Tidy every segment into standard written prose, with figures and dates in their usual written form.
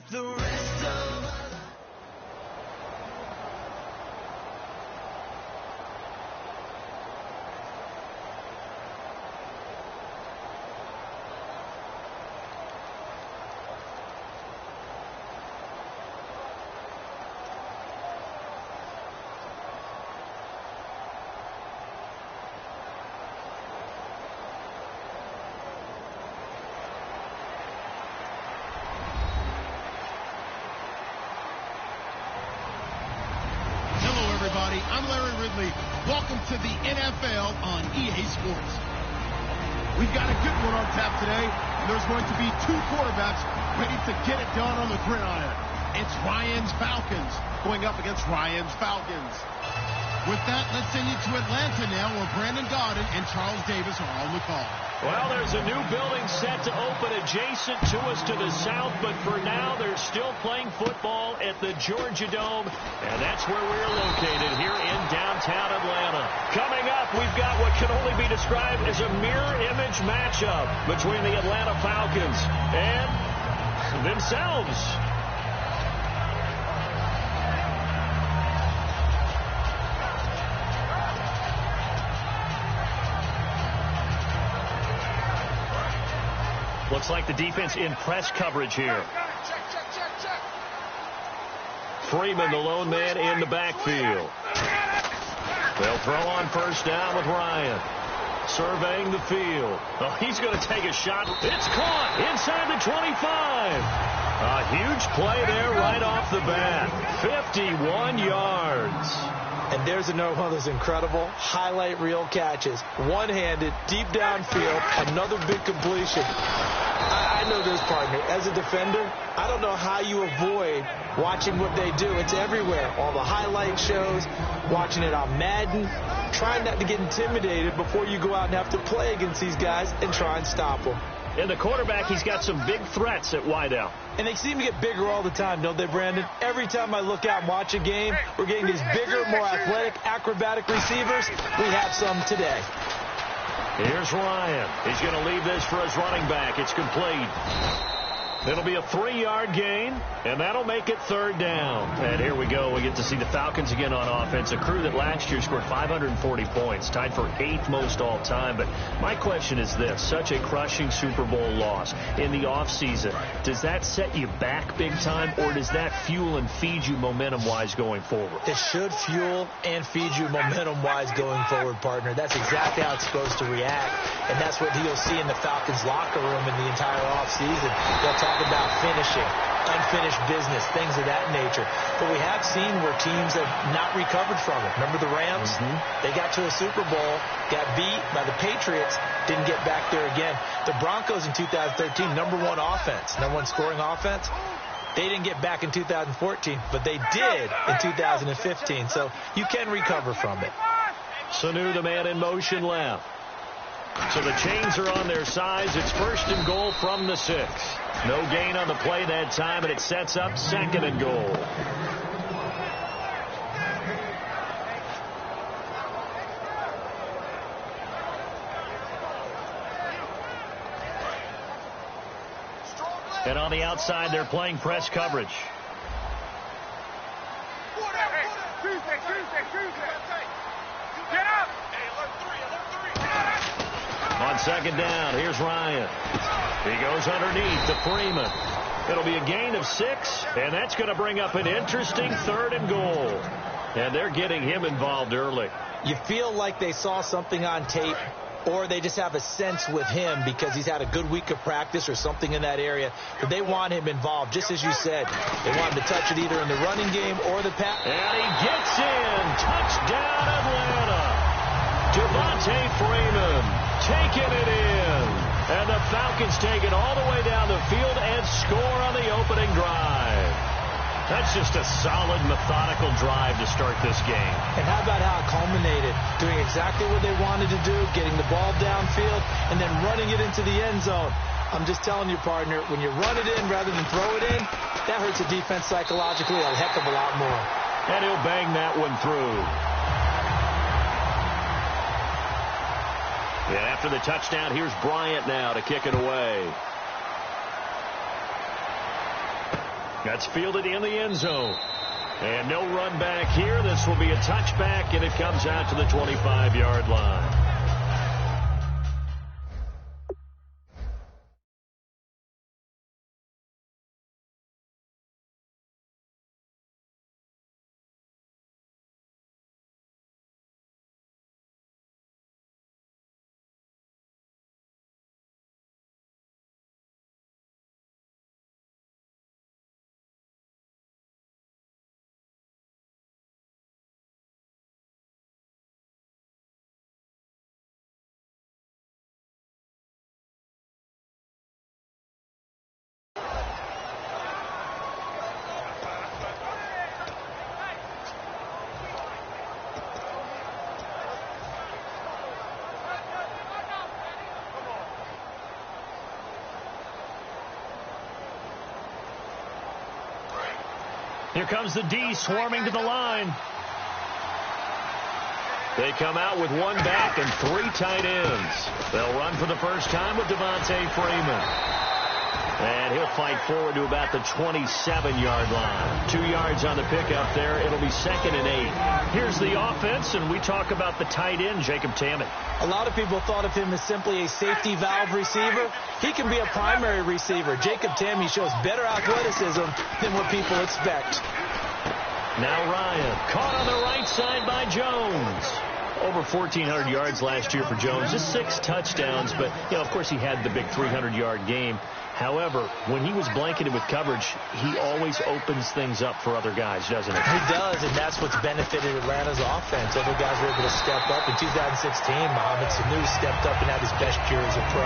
got the rest of us. I'm Larry Ridley. Welcome to the NFL on EA Sports. We've got a good one on tap today, and there's going to be two quarterbacks ready to get it done on the gridiron. It's Ryan's Falcons going up against Ryan's Falcons. With that, let's send you to Atlanta now, where Brandon Gaudin and Charles Davis are on the call. Well, there's a new building set to open adjacent to us to the south, but for now, they're still playing football at the Georgia Dome, and that's where we're located here in downtown Atlanta. Coming up, we've got what can only be described as a mirror image matchup between the Atlanta Falcons and themselves. Looks like the defense in press coverage here. Freeman, the lone man in the backfield. They'll throw on first down with Ryan. Surveying the field. Oh, he's going to take a shot. It's caught inside the 25. A huge play there right off the bat. 51 yards. And there's another one of those incredible highlight reel catches. One-handed, deep downfield, another big completion. I know this, partner. As a defender, I don't know how you avoid watching what they do. It's everywhere. All the highlight shows, watching it on Madden, trying not to get intimidated before you go out and have to play against these guys and try and stop them. And the quarterback, he's got some big threats at wideout. And they seem to get bigger all the time, don't they, Brandon? Every time I look out and watch a game, we're getting these bigger, more athletic, acrobatic receivers. We have some today. Here's Ryan. He's going to leave this for his running back. It's complete. It'll be a 3-yard gain, and that'll make it third down. And here we go. We get to see the Falcons again on offense, a crew that last year scored 540 points, tied for 8th most all time. But my question is this, such a crushing Super Bowl loss in the offseason, does that set you back big time, or does that fuel and feed you momentum-wise going forward? It should fuel and feed you momentum-wise going forward, partner. That's exactly how it's supposed to react, and that's what you'll see in the Falcons locker room in the entire offseason. They'll talk about finishing, unfinished business, things of that nature. But we have seen where teams have not recovered from it. Remember the Rams? They got to a Super Bowl, got beat by the Patriots, didn't get back there again. The Broncos in 2013, number one offense, number one scoring offense. They didn't get back in 2014, but they did in 2015. So you can recover from it. Sanu, the man in motion left. So the chains are on their sides. It's first and goal from the 6. No gain on the play that time, and it sets up second and goal. And on the outside, they're playing press coverage. On second down, here's Ryan. He goes underneath to Freeman. It'll be a gain of 6, and that's going to bring up an interesting third and goal. And they're getting him involved early. You feel like they saw something on tape, or they just have a sense with him because he's had a good week of practice or something in that area, but they want him involved, just as you said. They want him to touch it either in the running game or the pass. And he gets in. Touchdown, Atlanta. Devontae Freeman taking it in. And the Falcons take it all the way down the field and score on the opening drive. That's just a solid, methodical drive to start this game. And how about how it culminated? Doing exactly what they wanted to do, getting the ball downfield, and then running it into the end zone. I'm just telling you, partner, when you run it in rather than throw it in, that hurts the defense psychologically a heck of a lot more. And he'll bang that one through. And after the touchdown, here's Bryant now to kick it away. That's fielded in the end zone. And no run back here. This will be a touchback, and it comes out to the 25-yard line. Here comes the D swarming to the line. They come out with one back and three tight ends. They'll run for the first time with Devontae Freeman. And he'll fight forward to about the 27-yard line. 2 yards on the pickup there. It'll be 2nd and 8. Here's the offense, and we talk about the tight end, Jacob Tammett. A lot of people thought of him as simply a safety valve receiver. He can be a primary receiver. Jacob Tammett shows better athleticism than what people expect. Now Ryan, caught on the right side by Jones. Over 1,400 yards last year for Jones. Just 6 touchdowns, but, of course he had the big 300-yard game. However, when he was blanketed with coverage, he always opens things up for other guys, doesn't he? He does, and that's what's benefited Atlanta's offense. Other guys were able to step up. In 2016, Mohamed Sanu stepped up and had his best year as a pro.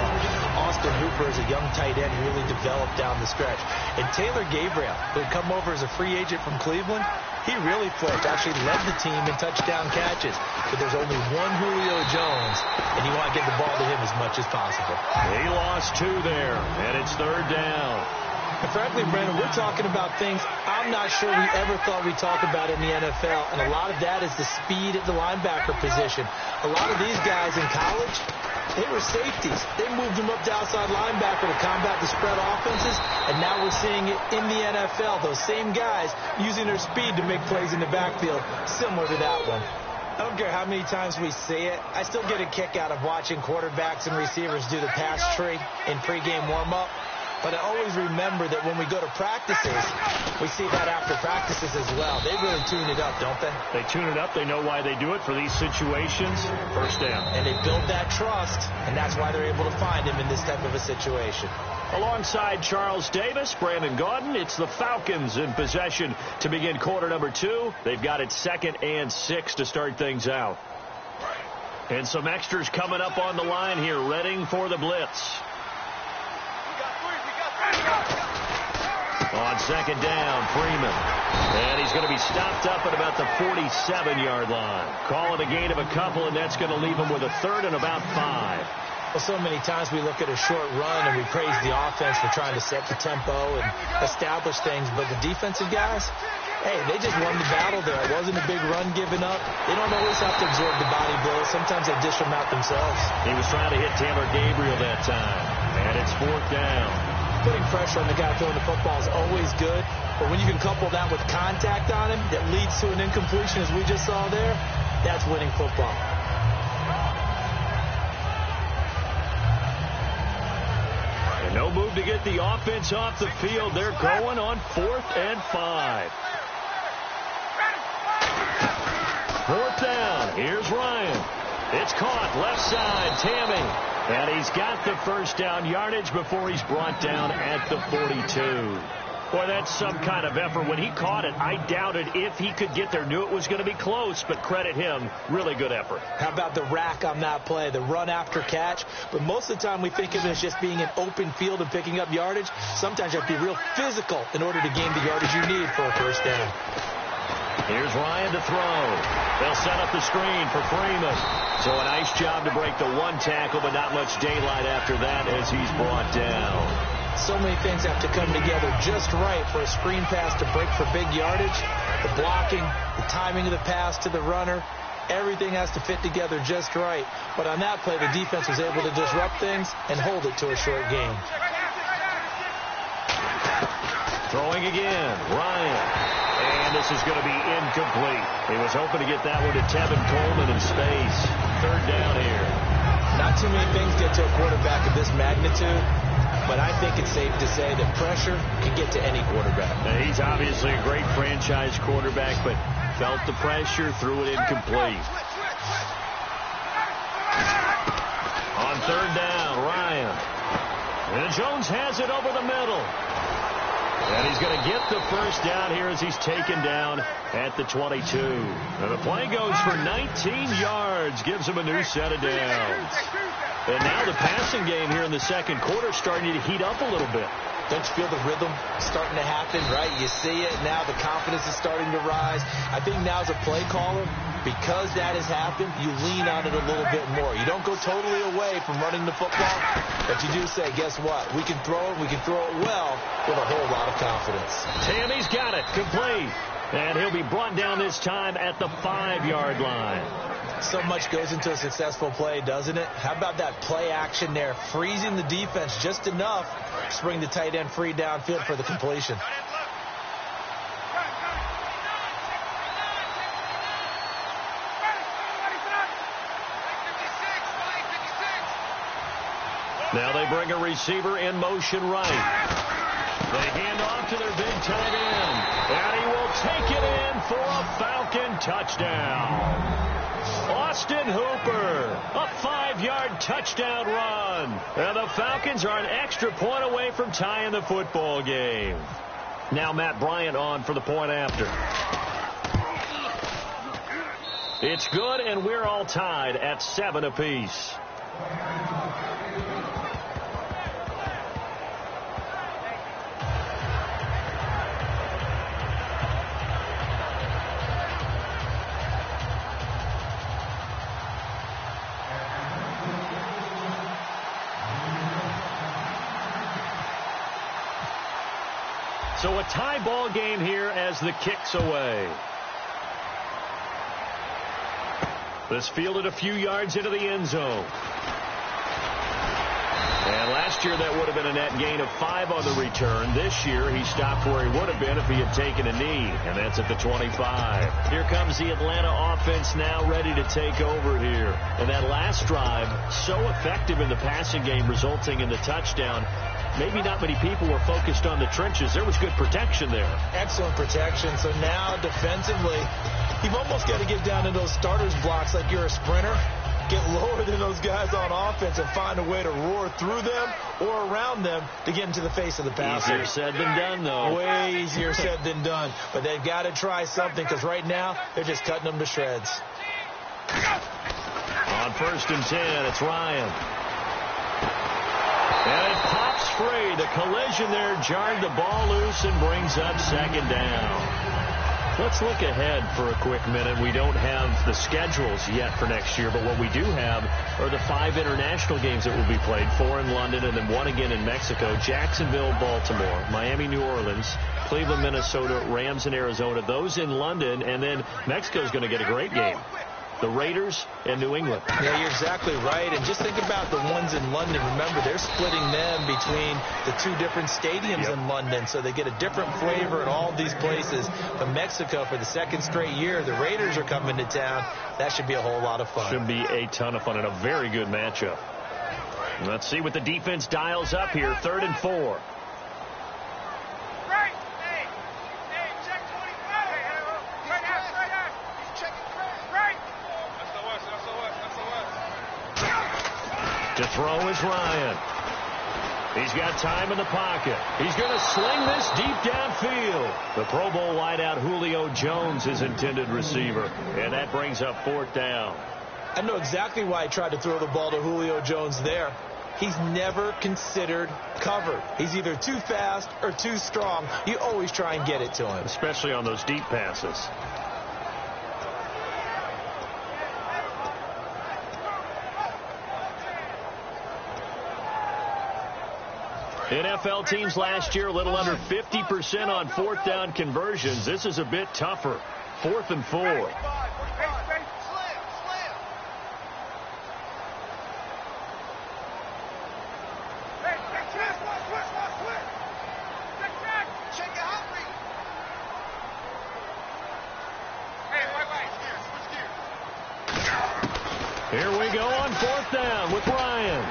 Austin Hooper, as a young tight end, really developed down the stretch. And Taylor Gabriel, who had come over as a free agent from Cleveland, he really flipped, actually led the team in touchdown catches. But there's only one Julio Jones, and you want to get the ball to him as much as possible. He lost 2 there, and it's 3rd down. And frankly, Brandon, we're talking about things I'm not sure we ever thought we'd talk about in the NFL, and a lot of that is the speed at the linebacker position. A lot of these guys in college, they were safeties. They moved them up to outside linebacker to combat the spread offenses, and now we're seeing it in the NFL. Those same guys using their speed to make plays in the backfield, similar to that one. I don't care how many times we see it. I still get a kick out of watching quarterbacks and receivers do the pass tree in pregame warm-up. But I always remember that when we go to practices, we see that after practices as well. They really tune it up, don't they? They tune it up. They know why they do it for these situations. First down. And they build that trust, and that's why they're able to find him in this type of a situation. Alongside Charles Davis, Brandon Gaudin, it's the Falcons in possession to begin quarter number 2. They've got it 2nd and 6 to start things out. And some extras coming up on the line here, readying for the blitz. On 2nd down, Freeman. And he's going to be stopped up at about the 47-yard line. Calling a gain of a couple, and that's going to leave him with a 3rd and about 5. Well, so many times we look at a short run and we praise the offense for trying to set the tempo and establish things. But the defensive guys, hey, they just won the battle there. It wasn't a big run given up. They don't always have to absorb the body blows. Sometimes they dish them out themselves. He was trying to hit Taylor Gabriel that time. And it's 4th down. Putting pressure on the guy throwing the football is always good. But when you can couple that with contact on him that leads to an incompletion, as we just saw there, that's winning football. And no move to get the offense off the field. They're going on 4th and 5. 4th down. Here's Ryan. It's caught. Left side. Tammett. And he's got the first down yardage before he's brought down at the 42. Boy, that's some kind of effort. When he caught it, I doubted if he could get there. Knew it was going to be close, but credit him. Really good effort. How about the rack on that play, the run after catch? But most of the time we think of it as just being an open field and picking up yardage. Sometimes you have to be real physical in order to gain the yardage you need for a first down. Here's Ryan to throw. They'll set up the screen for Freeman. So a nice job to break the 1 tackle, but not much daylight after that as he's brought down. So many things have to come together just right for a screen pass to break for big yardage. The blocking, the timing of the pass to the runner, everything has to fit together just right. But on that play, the defense was able to disrupt things and hold it to a short gain. Throwing again, Ryan. And this is going to be incomplete. He was hoping to get that one to Tevin Coleman in space. Third down here. Not too many things get to a quarterback of this magnitude, but I think it's safe to say that pressure can get to any quarterback. Now, he's obviously a great franchise quarterback, but felt the pressure, threw it incomplete. On third down, Ryan. And Jones has it over the middle. And he's going to get the first down here as he's taken down at the 22. And the play goes for 19 yards, gives him a new set of downs. And now the passing game here in the second quarter starting to heat up a little bit. Don't you feel the rhythm starting to happen, right? You see it now. The confidence is starting to rise. I think now as a play caller, because that has happened, you lean on it a little bit more. You don't go totally away from running the football, but you do say, guess what? We can throw it. We can throw it well with a whole lot of confidence. Tammy's got it. Complete. And he'll be brought down this time at the 5-yard line. So much goes into a successful play, doesn't it? How about that play action there, freezing the defense just enough to bring the tight end free downfield for the completion. Now they bring a receiver in motion right. They hand off to their big tight end. And he will take it in for a Falcon touchdown. Austin Hooper, a 5-yard touchdown run. And the Falcons are an extra point away from tying the football game. Now Matt Bryant on for the point after. It's good, and we're all tied at 7 apiece. So a tie ball game here as the kick's away. This fielded a few yards into the end zone. And last year that would have been a net gain of 5 on the return. This year he stopped where he would have been if he had taken a knee, and that's at the 25. Here comes the Atlanta offense now ready to take over here. And that last drive, so effective in the passing game, resulting in the touchdown. Maybe not many people were focused on the trenches. There was good protection there. Excellent protection. So now defensively, you've almost got to get down to those starters blocks like you're a sprinter. Get lower than those guys on offense and find a way to roar through them or around them to get into the face of the passer. Easier said than done, though. Way easier said than done. But they've got to try something because right now they're just cutting them to shreds. On 1st and 10, it's Ryan. And it pops free. The collision there jarred the ball loose and brings up 2nd down. Let's look ahead for a quick minute. We don't have the schedules yet for next year, but what we do have are the 5 international games that will be played, 4 in London and then 1 again in Mexico, Jacksonville, Baltimore, Miami, New Orleans, Cleveland, Minnesota, Rams, and Arizona. Those in London, and then Mexico's going to get a great game. The Raiders and New England. Yeah, you're exactly right. And just think about the ones in London. Remember, they're splitting them between the 2 different stadiums in London, so they get a different flavor in all of these places. But Mexico, for the 2nd straight year, the Raiders are coming to town. That should be a whole lot of fun. Should be a ton of fun and a very good matchup. Let's see what the defense dials up here. 3rd and 4. To throw is Ryan. He's got time in the pocket. He's going to sling this deep downfield. The Pro Bowl wideout Julio Jones, his intended receiver. And that brings up 4th down. I know exactly why I tried to throw the ball to Julio Jones there. He's never considered covered. He's either too fast or too strong. You always try and get it to him. Especially on those deep passes. NFL teams last year a little under 50% on 4th down conversions. This is a bit tougher. 4th and 4. Check it out. shotgun with Ryan.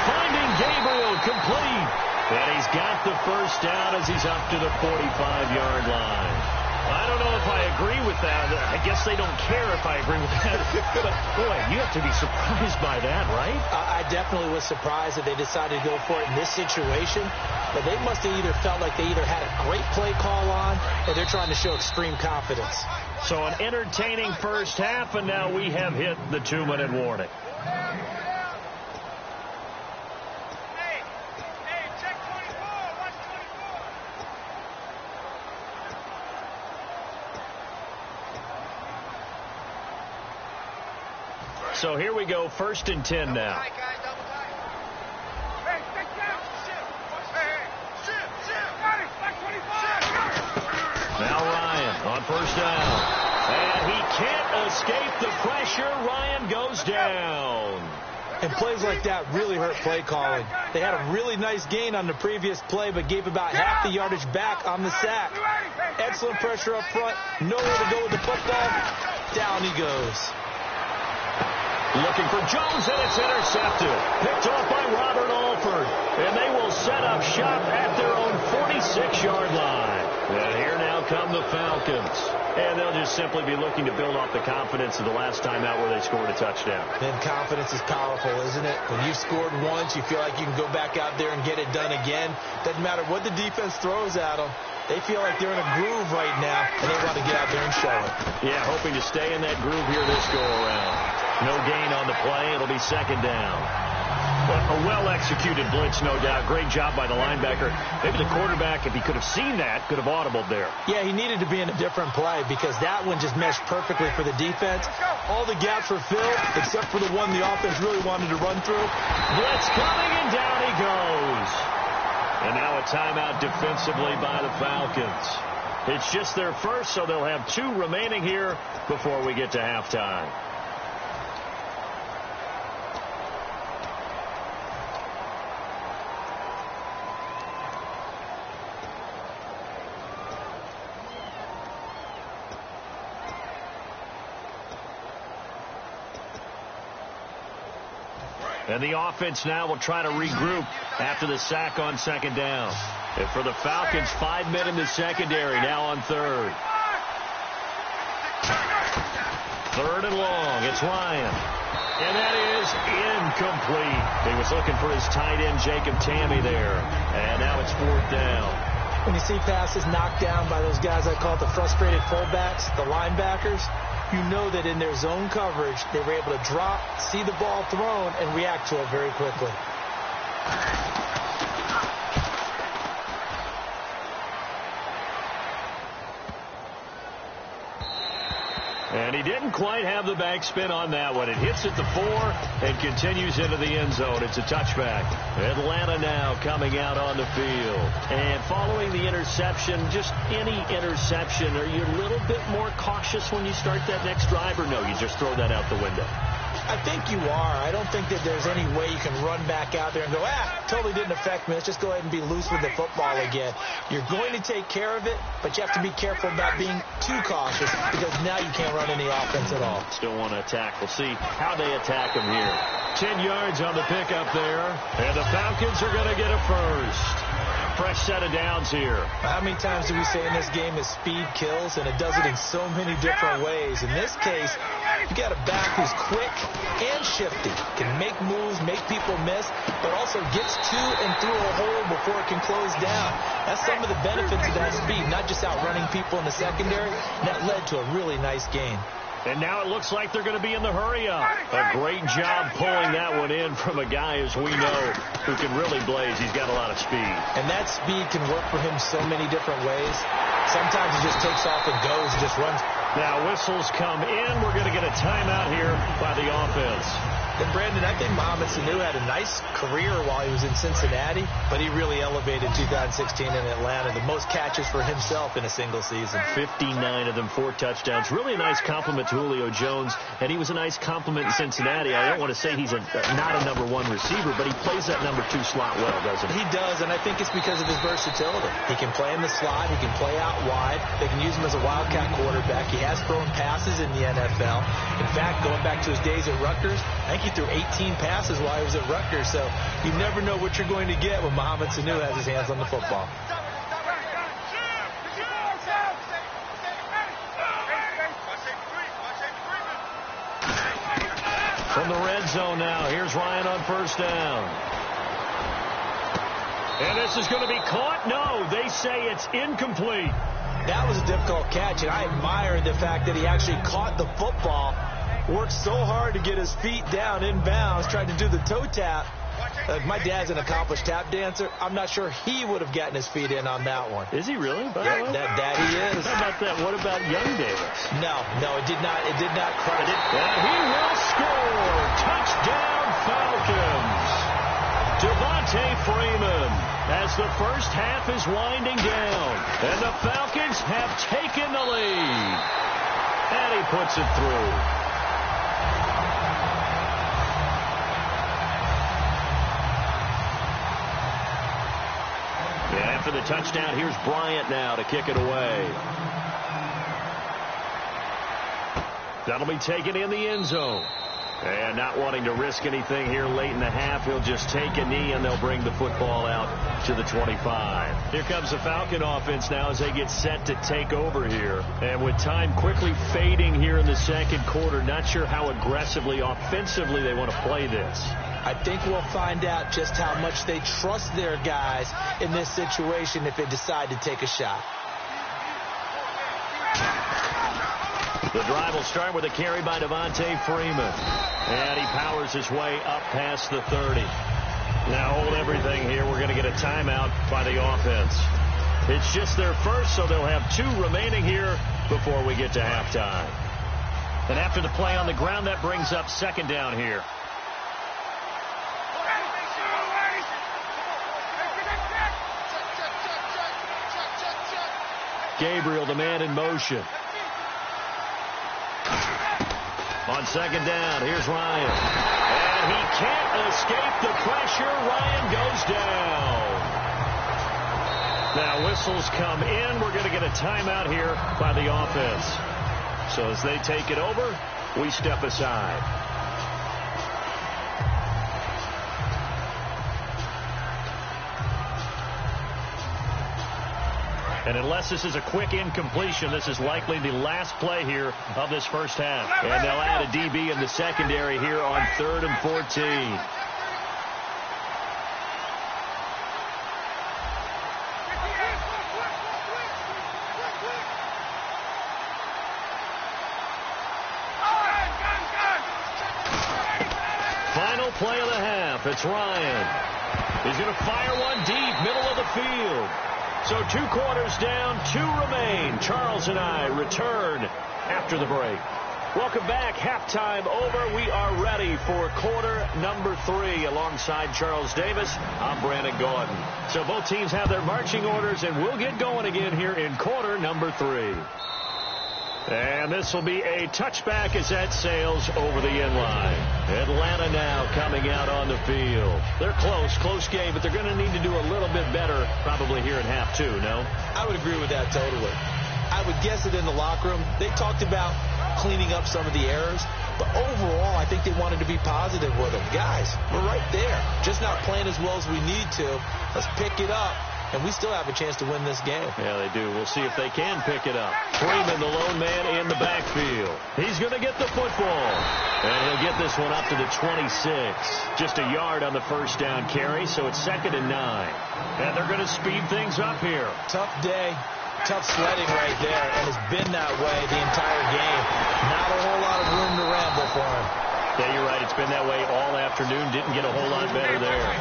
Finding Gabriel, complete. And he's got the first down as he's up to the 45-yard line. I don't know if I agree with that. I guess they don't care if I agree with that. But, boy, you have to be surprised by that, right? I definitely was surprised that they decided to go for it in this situation. But they must have either felt like they either had a great play call on or they're trying to show extreme confidence. So an entertaining first half, and now we have hit the 2-minute warning. So here we go, 1st and 10 now. Now Ryan on first down. And he can't escape the pressure. Ryan goes down. And plays like that really hurt play calling. They had a really nice gain on the previous play, but gave about half the yardage back on the sack. Excellent pressure up front. Nowhere to go with the football. Down he goes. Looking for Jones, and it's intercepted. Picked off by Robert Alford. And they will set up shop at their own 46-yard line. And here now come the Falcons. And they'll just simply be looking to build off the confidence of the last time out where they scored a touchdown. And confidence is powerful, isn't it? When you've scored once, you feel like you can go back out there and get it done again. Doesn't matter what the defense throws at them. They feel like they're in a groove right now, and they want to get out there and show it. Yeah, hoping to stay in that groove here this go-around. No gain on the play. It'll be 2nd down. A well-executed blitz, no doubt. Great job by the linebacker. Maybe the quarterback, if he could have seen that, could have audibled there. Yeah, he needed to be in a different play because that one just meshed perfectly for the defense. All the gaps were filled except for the one the offense really wanted to run through. Blitz coming, and down he goes. And now a timeout defensively by the Falcons. It's just their first, so they'll have 2 remaining here before we get to halftime. And the offense now will try to regroup after the sack on 2nd down. And for the Falcons, 5 men in the secondary now on 3rd. 3rd and long. It's Ryan. And that is incomplete. He was looking for his tight end, Jacob Tammy, there. And now it's 4th down. When you see passes knocked down by those guys I call it the frustrated fullbacks, the linebackers, you know that in their zone coverage, they were able to drop, see the ball thrown, and react to it very quickly. And he didn't quite have the backspin on that one. It hits at the 4 and continues into the end zone. It's a touchback. Atlanta now coming out on the field. And following the interception, just any interception, are you a little bit more cautious when you start that next drive, or no, you just throw that out the window? I think you are. I don't think that there's any way you can run back out there and go, totally didn't affect me. Let's just go ahead and be loose with the football again. You're going to take care of it, but you have to be careful about being too cautious because now you can't run any offense at all. Still want to attack. We'll see how they attack him here. 10 yards on the pickup there, and the Falcons are going to get a first. Fresh set of downs here. How many times do we say in this game is speed kills, and it does it in so many different ways. In this case, you got a back who's quick and shifty, can make moves, make people miss, but also gets to and through a hole before it can close down. That's some of the benefits of that speed, not just outrunning people in the secondary. That led to a really nice gain. And now it looks like they're going to be in the hurry-up. A great job pulling that one in from a guy, as we know, who can really blaze. He's got a lot of speed. And that speed can work for him so many different ways. Sometimes he just takes off and goes, just runs. Now whistles come in. We're going to get a timeout here by the offense. And Brandon, I think Mohamed Sanu had a nice career while he was in Cincinnati, but he really elevated 2016 in Atlanta. The most catches for himself in a single season. 59 of them, 4 touchdowns. Really a nice compliment to Julio Jones, and he was a nice compliment in Cincinnati. I don't want to say he's not a number 1 receiver, but he plays that number 2 slot well, doesn't he? He does, and I think it's because of his versatility. He can play in the slot. He can play out wide. They can use him as a wildcat quarterback. He He has thrown passes in the NFL. In fact, going back to his days at Rutgers, I think he threw 18 passes while he was at Rutgers. So you never know what you're going to get when Mohamed Sanu has his hands on the football. From the red zone now, here's Ryan on first down. And this is going to be caught. No, they say it's incomplete. That was a difficult catch, and I admire the fact that he actually caught the football, worked so hard to get his feet down inbounds, tried to do the toe tap. My dad's an accomplished tap dancer. I'm not sure he would have gotten his feet in on that one. Is he really? That he is. How about that? What about young Davis? No, it did not. It did not crush it. And he will score. Touchdown Falcons. Devontae Freeman as the first half is winding down. And the Falcons have taken the lead. And he puts it through. Yeah, after the touchdown, here's Bryant now to kick it away. That'll be taken in the end zone. And not wanting to risk anything here late in the half, he'll just take a knee and they'll bring the football out to the 25. Here comes the Falcon offense now as they get set to take over here. And with time quickly fading here in the second quarter, not sure how aggressively, offensively they want to play this. I think we'll find out just how much they trust their guys in this situation if they decide to take a shot. The drive will start with a carry by Devontae Freeman. And he powers his way up past the 30. Now hold everything here. We're going to get a timeout by the offense. It's just their first, so they'll have 2 remaining here before we get to halftime. And after the play on the ground, that brings up second down here. Gabriel, the man in motion. On second down, here's Ryan. And he can't escape the pressure. Ryan goes down. Now whistles come in. We're going to get a timeout here by the offense. So as they take it over, we step aside. And unless this is a quick incompletion, this is likely the last play here of this first half. And they'll add a DB in the secondary here on 3rd and 14. Final play of the half. It's Ryan. He's going to fire one deep, middle of the field. So 2 quarters down, 2 remain. Charles and I return after the break. Welcome back. Halftime over. We are ready for quarter number 3. Alongside Charles Davis, I'm Brandon Gordon. So both teams have their marching orders, and we'll get going again here in quarter number 3. And this will be a touchback as that sails over the end line. Atlanta now coming out on the field. They're close game, but they're going to need to do a little bit better probably here in half 2, no? I would agree with that totally. I would guess that in the locker room, they talked about cleaning up some of the errors, but overall, I think they wanted to be positive with them. Guys, we're right there. Just not playing as well as we need to. Let's pick it up. And we still have a chance to win this game. Yeah, they do. We'll see if they can pick it up. Freeman, the lone man in the backfield. He's going to get the football. And he'll get this one up to the 26. Just a yard on the first down carry, so it's 2nd and 9. And they're going to speed things up here. Tough day. Tough sledding right there. And it's been that way the entire game. Not a whole lot of room to ramble for him. Yeah, you're right. It's been that way all afternoon. Didn't get a whole lot better there.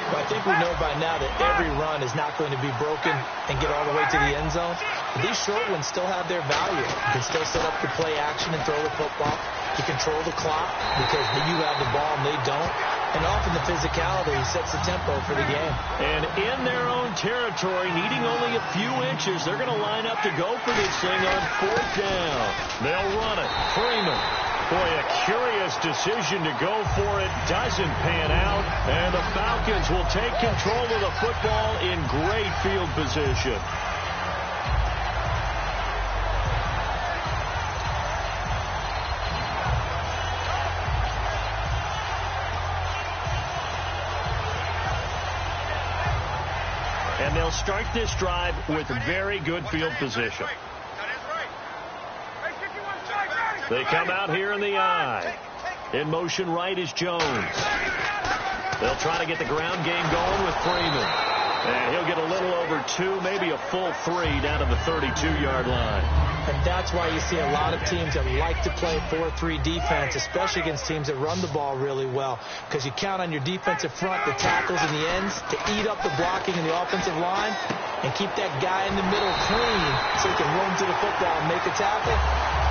But I think we know by now that every run is not going to be broken and get all the way to the end zone. But these short ones still have their value. You can still set up the play action and throw the football. You control the clock because you have the ball and they don't. And often the physicality sets the tempo for the game. And in their own territory, needing only a few inches, they're going to line up to go for this thing on 4th down. They'll run it. Freeman. Boy, a curious decision to go for it. Doesn't pan out. And the Falcons will take control of the football in great field position. And they'll start this drive with very good field position. They come out here in the I. In motion right is Jones. They'll try to get the ground game going with Freeman. And he'll get a little over 2, maybe a full 3 down to the 32-yard line. And that's why you see a lot of teams that like to play 4-3 defense, especially against teams that run the ball really well, because you count on your defensive front, the tackles and the ends, to eat up the blocking in the offensive line and keep that guy in the middle clean so he can run to the football and make a tackle.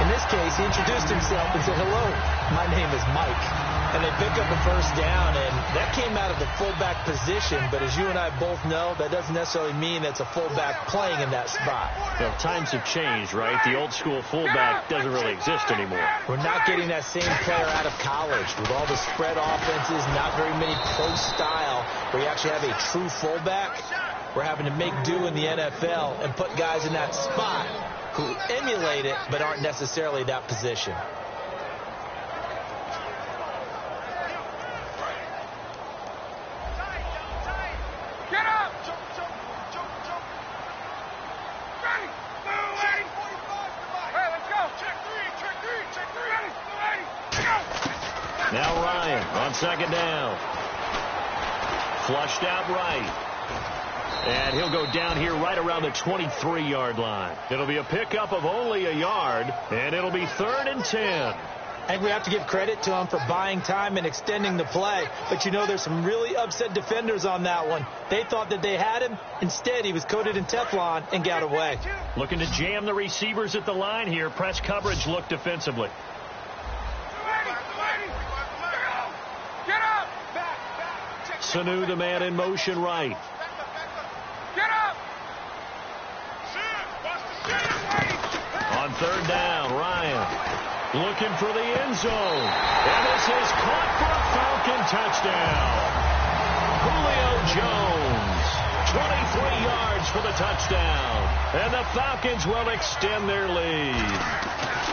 In this case, he introduced himself and said, "Hello, my name is Mike." And they pick up a first down, and that came out of the fullback position. But as you and I both know, that doesn't necessarily mean that's a fullback playing in that spot. Well, times have changed, right? The old school fullback doesn't really exist anymore. We're not getting that same player out of college with all the spread offenses, not very many pro style, where you actually have a true fullback. We're having to make do in the NFL and put guys in that spot who emulate it but aren't necessarily that position. Now Ryan on second down. Flushed out right. And he'll go down here right around the 23-yard line. It'll be a pickup of only a yard, and it'll be 3rd and 10. I think we have to give credit to him for buying time and extending the play. But, you know, there's some really upset defenders on that one. They thought that they had him. Instead, he was coated in Teflon and got away. Looking to jam the receivers at the line here. Press coverage look defensively. Sanu, the man in motion right. On 3rd down, Ryan looking for the end zone. And this is caught for a Falcon touchdown. Julio Jones, 23 yards for the touchdown. And the Falcons will extend their lead.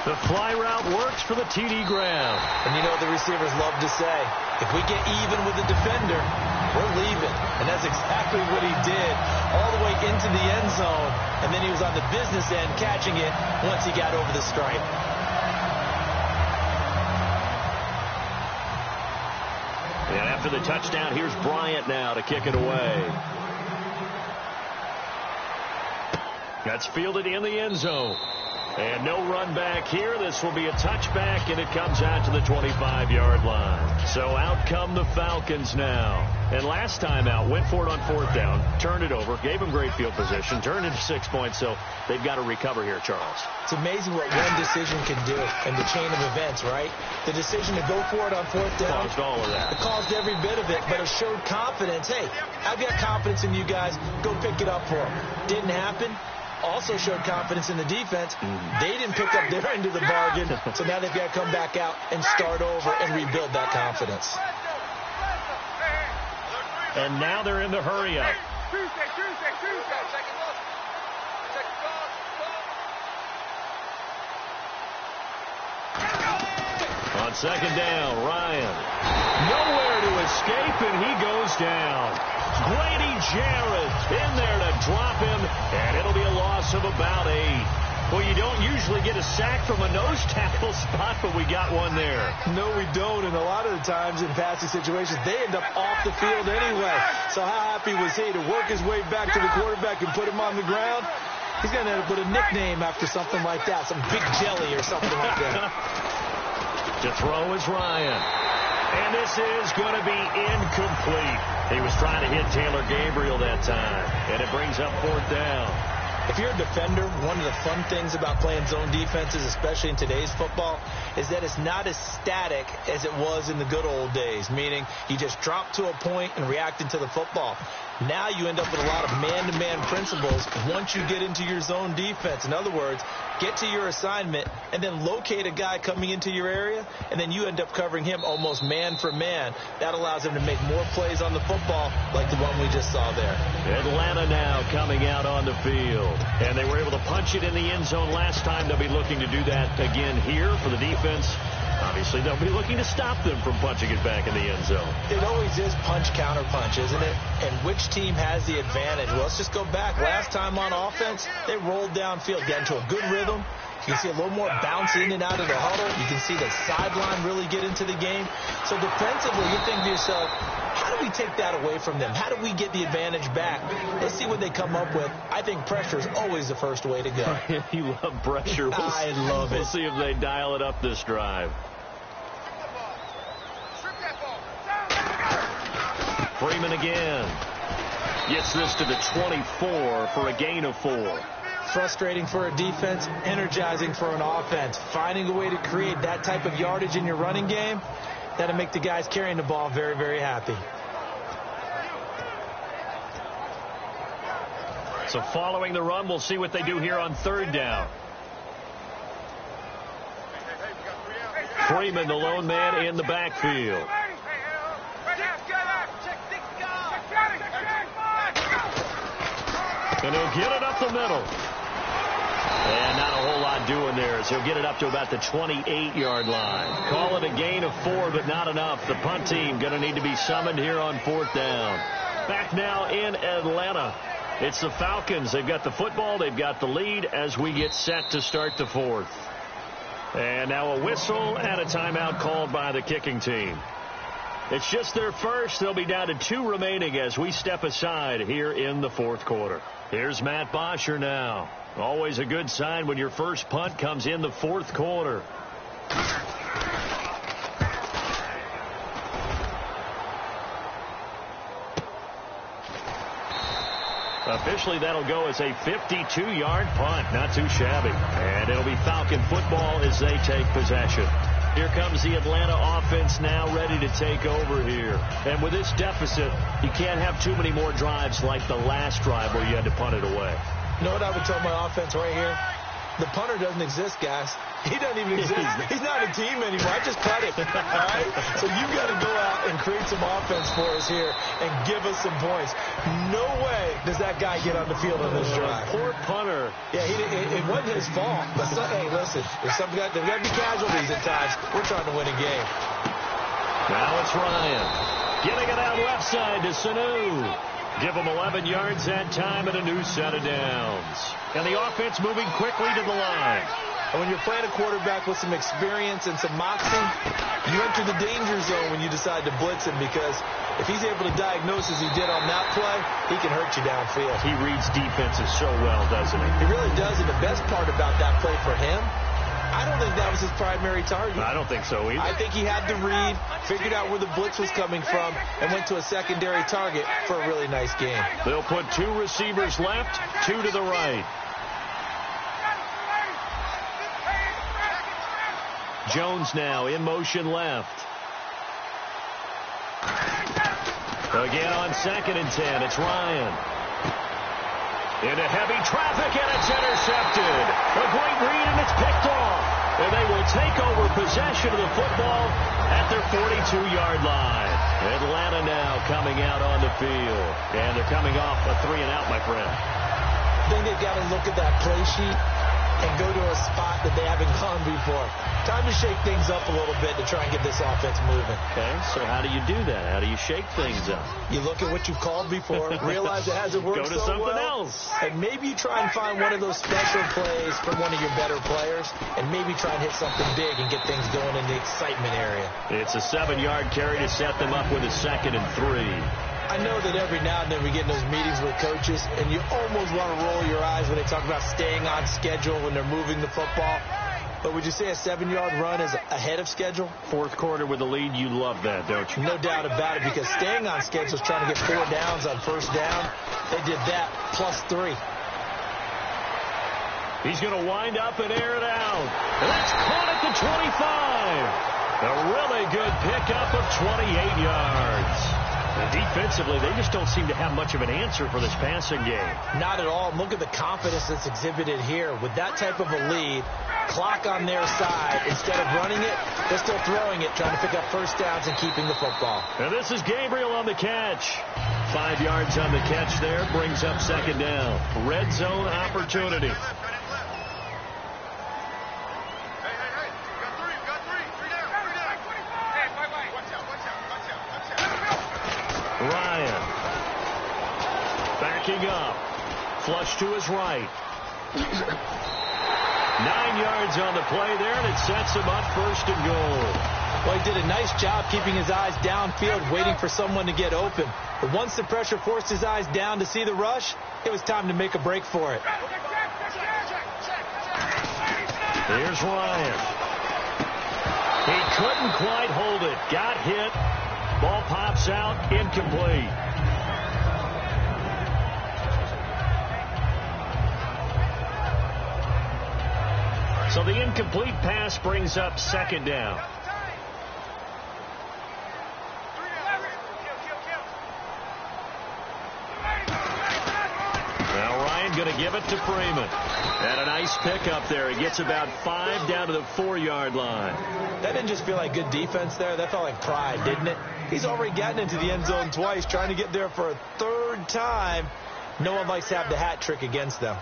The fly route works for the TD Graham. And you know what the receivers love to say? If we get even with the defender, we're leaving. And that's exactly what he did all the way into the end zone. And then he was on the business end catching it once he got over the stripe. And after the touchdown, here's Bryant now to kick it away. That's fielded in the end zone. And no run back here. This will be a touchback, and it comes out to the 25-yard line. So out come the Falcons now. And last time out, went for it on 4th down, turned it over, gave them great field position, turned into 6 points, so they've got to recover here, Charles. It's amazing what one decision can do in the chain of events, right? The decision to go for it on 4th down. Caused all of that. It caused every bit of it, but it showed confidence. Hey, I've got confidence in you guys. Go pick it up for them. Didn't happen. Also showed confidence in the defense. They didn't pick up their end of the bargain, so now they've got to come back out and start over and rebuild that confidence. And now they're in the hurry-up. On 2nd down, Ryan. Nowhere to escape, and he goes down. Grady Jarrett in there to drop him, and it'll be a loss of about 8. Well, you don't usually get a sack from a nose tackle spot, but we got one there. No, we don't, and a lot of the times in passing situations, they end up off the field anyway. So how happy was he to work his way back to the quarterback and put him on the ground? He's going to end up with a nickname after something like that, some Big Jelly or something like that. To throw is Ryan. And this is going to be incomplete. He was trying to hit Taylor Gabriel that time. And it brings up 4th down. If you're a defender, one of the fun things about playing zone defenses, especially in today's football, is that it's not as static as it was in the good old days, meaning you just drop to a point and react into the football. Now you end up with a lot of man-to-man principles once you get into your zone defense. In other words, get to your assignment and then locate a guy coming into your area, and then you end up covering him almost man for man. That allows him to make more plays on the football like the one we just saw there. Atlanta now coming out on the field. And they were able to punch it in the end zone last time. They'll be looking to do that again here for the defense. Obviously, they'll be looking to stop them from punching it back in the end zone. It always is punch-counter-punch, isn't it? And which team has the advantage? Well, let's just go back. Last time on offense, they rolled downfield, got into a good rhythm. You can see a little more bounce in and out of the huddle. You can see the sideline really get into the game. So defensively, you think to yourself, how do we take that away from them? How do we get the advantage back? Let's see what they come up with. I think pressure is always the first way to go. You love pressure. I love it. We'll see if they dial it up this drive. Freeman again. Gets this to the 24 for a gain of 4. Frustrating for a defense, energizing for an offense. Finding a way to create that type of yardage in your running game, that'll make the guys carrying the ball very, very happy. So following the run, we'll see what they do here on third down. Freeman, the lone man in the backfield. And he'll get it up the middle. And not a whole lot doing there as he'll get it up to about the 28-yard line. Call it a gain of 4, but not enough. The punt team going to need to be summoned here on fourth down. Back now in Atlanta. It's the Falcons. They've got the football. They've got the lead as we get set to start the fourth. And now a whistle and a timeout called by the kicking team. It's just their first. They'll be down to 2 remaining as we step aside here in the fourth quarter. Here's Matt Bosher now. Always a good sign when your first punt comes in the fourth quarter. Officially, that'll go as a 52-yard punt. Not too shabby. And it'll be Falcon football as they take possession. Here comes the Atlanta offense now ready to take over here. And with this deficit, you can't have too many more drives like the last drive where you had to punt it away. You know what I would tell my offense right here? The punter doesn't exist, guys. He doesn't even exist. He's not a team anymore. I just cut it. All right? So you've got to go out and create some offense for us here and give us some points. No way does that guy get on the field on this drive. Poor punter. Yeah, it wasn't his fault. But hey, listen, there's got to be casualties at times. We're trying to win a game. Now it's Ryan. Getting it out left side to Sanu. Give them 11 yards that time and a new set of downs. And the offense moving quickly to the line. And when you're playing a quarterback with some experience and some moxie, you enter the danger zone when you decide to blitz him, because if he's able to diagnose as he did on that play, he can hurt you downfield. He reads defenses so well, doesn't he? He really does, and the best part about that play for him, I don't think that was his primary target. I don't think so either. I think he had the read, figured out where the blitz was coming from, and went to a secondary target for a really nice game. They'll put 2 receivers left, 2 to the right. Jones now in motion left. Again on 2nd and 10, it's Ryan. Into heavy traffic, and it's intercepted. A great read, and it's picked off. And they will take over possession of the football at their 42-yard line. Atlanta now coming out on the field. And they're coming off a 3-and-out, my friend. I think they've got to look at that play sheet and go to a spot that they haven't gone before. Time to shake things up a little bit to try and get this offense moving. Okay, so how do you do that? How do you shake things up? You look at what you've called before, realize it hasn't worked Go to so something well, else. and maybe you try and find one of those special plays from one of your better players, and maybe try and hit something big and get things going in the excitement area. It's a 7-yard carry to set them up with a 2nd and 3. I know that every now and then we get in those meetings with coaches, and you almost want to roll your eyes when they talk about staying on schedule when they're moving the football. But would you say a 7-yard run is ahead of schedule? Fourth quarter with the lead, you love that, don't you? No doubt about it, because staying on schedule is trying to get 4 downs on first down. They did that plus 3. He's going to wind up and air it out. And that's caught at the 25. A really good pickup of 28 yards. Defensively, they just don't seem to have much of an answer for this passing game. Not at all. Look at the confidence that's exhibited here. With that type of a lead, clock on their side, instead of running it, they're still throwing it, trying to pick up first downs and keeping the football. And this is Gabriel on the catch. 5 yards on the catch there, brings up 2nd down. Red zone opportunity. Ryan. Backing up. Flush to his right. 9 yards on the play there, and it sets him up 1st and goal. Well, he did a nice job keeping his eyes downfield, waiting for someone to get open. But once the pressure forced his eyes down to see the rush, it was time to make a break for it. Here's Ryan. He couldn't quite hold it. Got hit. Ball pops out. Incomplete. So the incomplete pass brings up 2nd down. Now Ryan going to give it to Freeman. And a nice pickup there. He gets about 5 down to the 4-yard line. That didn't just feel like good defense there. That felt like pride, didn't it? He's already gotten into the end zone twice, trying to get there for a 3rd time. No one likes to have the hat trick against them.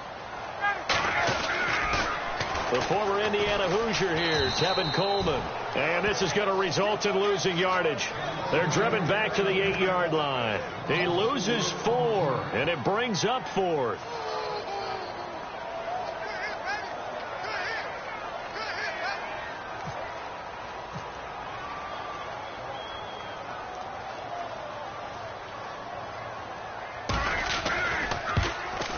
The former Indiana Hoosier here, Tevin Coleman. And this is going to result in losing yardage. They're driven back to the 8-yard line. He loses 4, and it brings up 4th.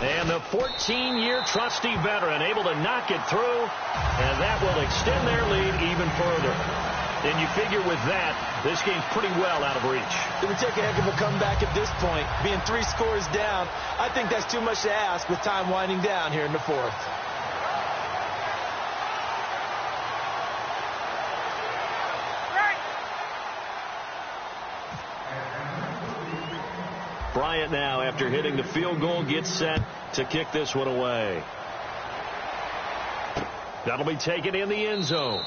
And the 14-year trusty veteran able to knock it through, and that will extend their lead even further. And you figure with that, this game's pretty well out of reach. It would take a heck of a comeback at this point. Being 3 scores down, I think that's too much to ask with time winding down here in the 4th. Bryant now, after hitting the field goal, gets set to kick this one away. That'll be taken in the end zone.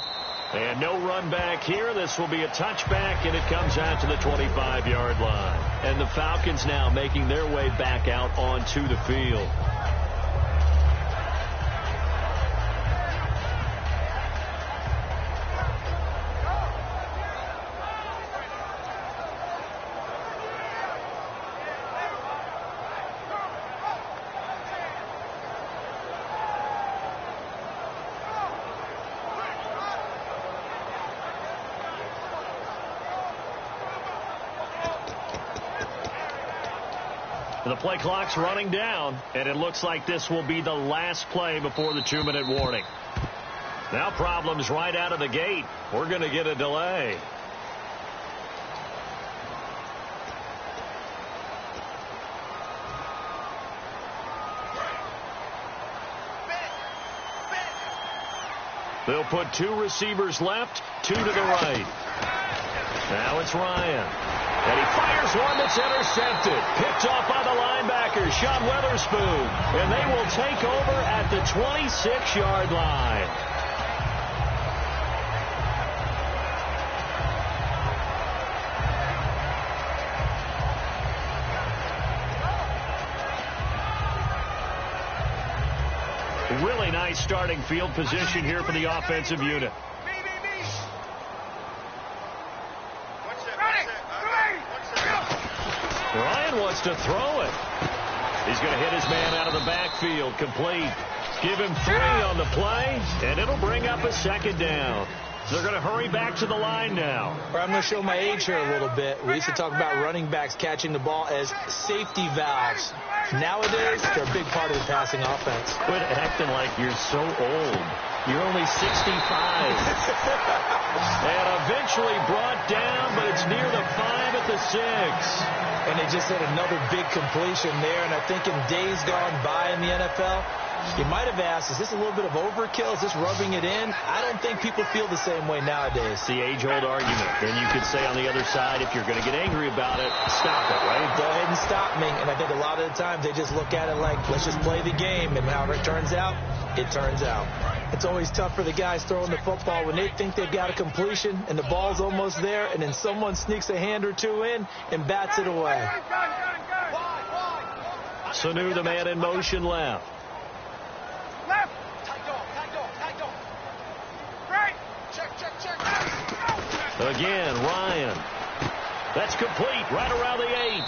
And no run back here. This will be a touchback, and it comes out to the 25-yard line. And the Falcons now making their way back out onto the field. The play clock's running down, and it looks like this will be the last play before the 2-minute warning. Now problems right out of the gate. We're going to get a delay. They'll put 2 receivers left, 2 to the right. Now it's Ryan. And he fires one that's intercepted. Picked off by the linebacker, Sean Weatherspoon. And they will take over at the 26-yard line. Really nice starting field position here for the offensive unit. Ryan wants to throw it. He's going to hit his man out of the backfield. Complete. Give him 3 on the play, and it'll bring up a 2nd down. They're going to hurry back to the line now. I'm going to show my age here a little bit. We used to talk about running backs catching the ball as safety valves. Nowadays, they're a big part of the passing offense. Quit acting like you're so old. You're only 65. And eventually brought down, but it's near the 5 at the 6. And they just had another big completion there. And I think in days gone by in the NFL, you might have asked, is this a little bit of overkill? Is this rubbing it in? I don't think people feel the same way nowadays. It's the age-old argument. And you could say on the other side, if you're going to get angry about it, stop it, right? Go ahead and stop me. And I think a lot of the times they just look at it like, let's just play the game. And however it turns out, it turns out. It's always tough for the guys throwing the football when they think they've got a completion and the ball's almost there, and then someone sneaks a hand or 2 in and bats it away. Sanu, the man in motion left. Again, Ryan. That's complete right around the 8.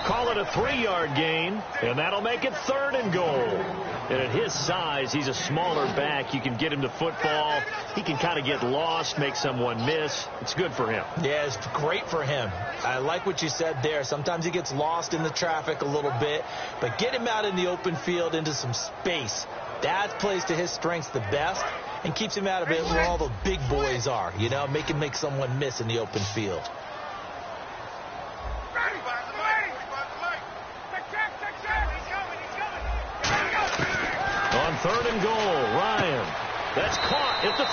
Call it a 3-yard gain, and that'll make it 3rd and goal. And at his size, he's a smaller back. You can get him to football. He can kind of get lost, make someone miss. It's good for him. Yeah, it's great for him. I like what you said there. Sometimes he gets lost in the traffic a little bit, but get him out in the open field into some space. That plays to his strengths the best and keeps him out of it where all the big boys are, you know, make someone miss in the open field. On 3rd and goal, Ryan. That's caught at the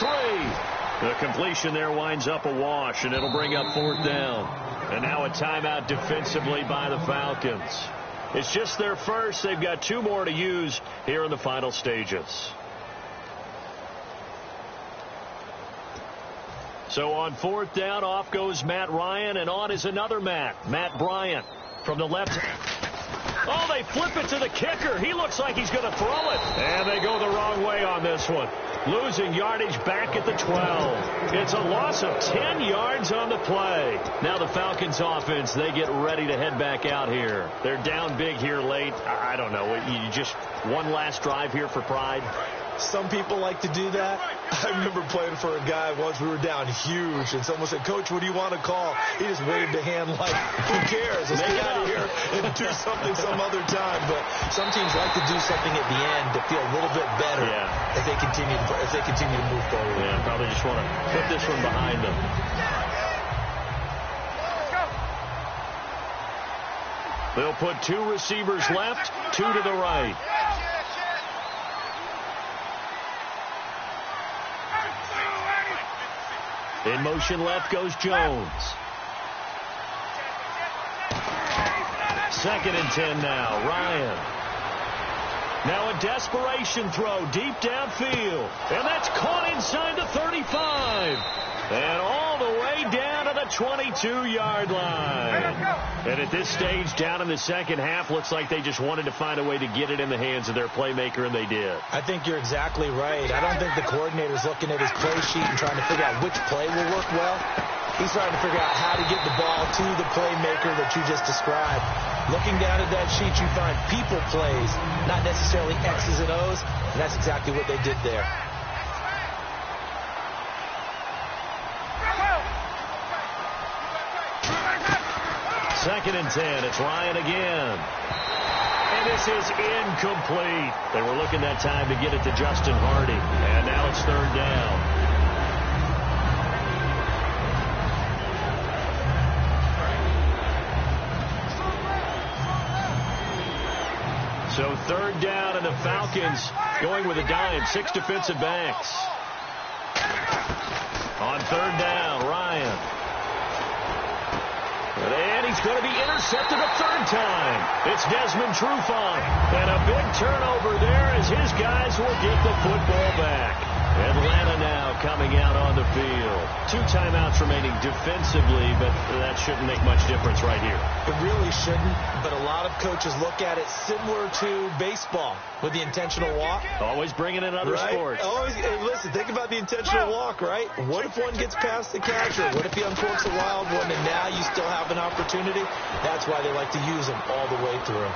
3. The completion there winds up a wash, and it'll bring up 4th down. And now a timeout defensively by the Falcons. It's just their first. They've got 2 more to use here in the final stages. So on 4th down, off goes Matt Ryan, and on is another Matt Bryant from the left. Oh, they flip it to the kicker. He looks like he's going to throw it. And they go the wrong way on this one. Losing yardage back at the 12. It's a loss of 10 yards on the play. Now the Falcons offense, they get ready to head back out here. They're down big here late. I don't know. You just one last drive here for pride. Some people like to do that. I remember playing for a guy once. We were down huge, and someone said, "Coach, what do you want to call?" He just waved a hand like, "Who cares? Let's get out of here and do something some other time." But some teams like to do something at the end to feel a little bit better as they continue to move forward. Yeah, probably just want to put this one behind them. They'll put 2 receivers left, 2 to the right. In motion left goes Jones. 2nd and 10 now. Ryan. Now a desperation throw deep downfield. And that's caught inside the 35. And all the way down to the 22-yard line. And at this stage, down in the second half, looks like they just wanted to find a way to get it in the hands of their playmaker, and they did. I think you're exactly right. I don't think the coordinator's looking at his play sheet and trying to figure out which play will work well. He's trying to figure out how to get the ball to the playmaker that you just described. Looking down at that sheet, you find people plays, not necessarily X's and O's, and that's exactly what they did there. Second and 10. It's Ryan again. And this is incomplete. They were looking that time to get it to Justin Hardy. And now it's 3rd down. So 3rd down, and the Falcons going with a dime. 6 defensive backs. On 3rd down, Ryan. And he's going to be intercepted a 3rd time. It's Desmond Trufant. And a big turnover there as his guys will get the football back. Atlanta now coming out on the field. 2 timeouts remaining defensively, but that shouldn't make much difference right here. It really shouldn't, but a lot of coaches look at it similar to baseball with the intentional walk. Always bringing in other sports. Always, hey, listen, think about the intentional walk, right? What if one gets past the catcher? What if he uncorks a wild one and now you still have an opportunity? That's why they like to use them all the way through.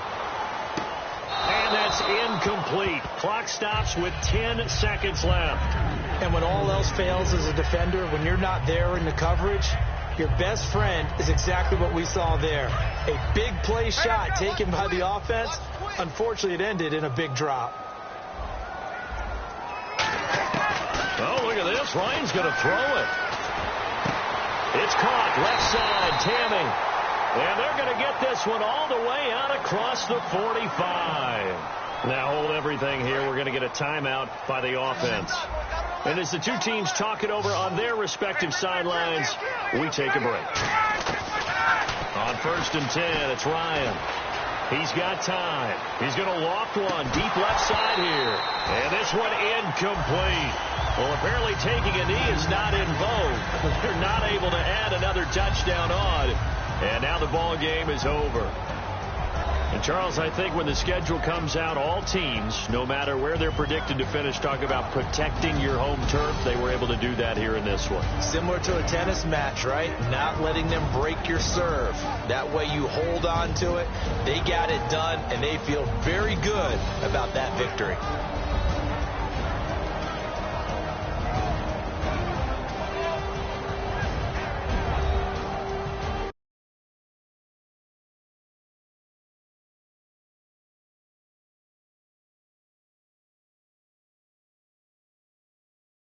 And that's incomplete. Clock stops with 10 seconds left. And when all else fails as a defender, when you're not there in the coverage, your best friend is exactly what we saw there. A big play shot taken by the offense. Unfortunately, it ended in a big drop. Oh, look at this. Ryan's going to throw it. It's caught. Left side. Tamming. And they're going to get this one all the way out across the 45. Now hold everything here. We're going to get a timeout by the offense. And as the 2 teams talk it over on their respective sidelines, we take a break. On 1st and 10, it's Ryan. He's got time. He's going to loft one deep left side here. And this one incomplete. Well, apparently taking a knee is not in vogue. They're not able to add another touchdown on. And now the ball game is over. And, Charles, I think when the schedule comes out, all teams, no matter where they're predicted to finish, talk about protecting your home turf. They were able to do that here in this one. Similar to a tennis match, right? Not letting them break your serve. That way you hold on to it. They got it done, and they feel very good about that victory.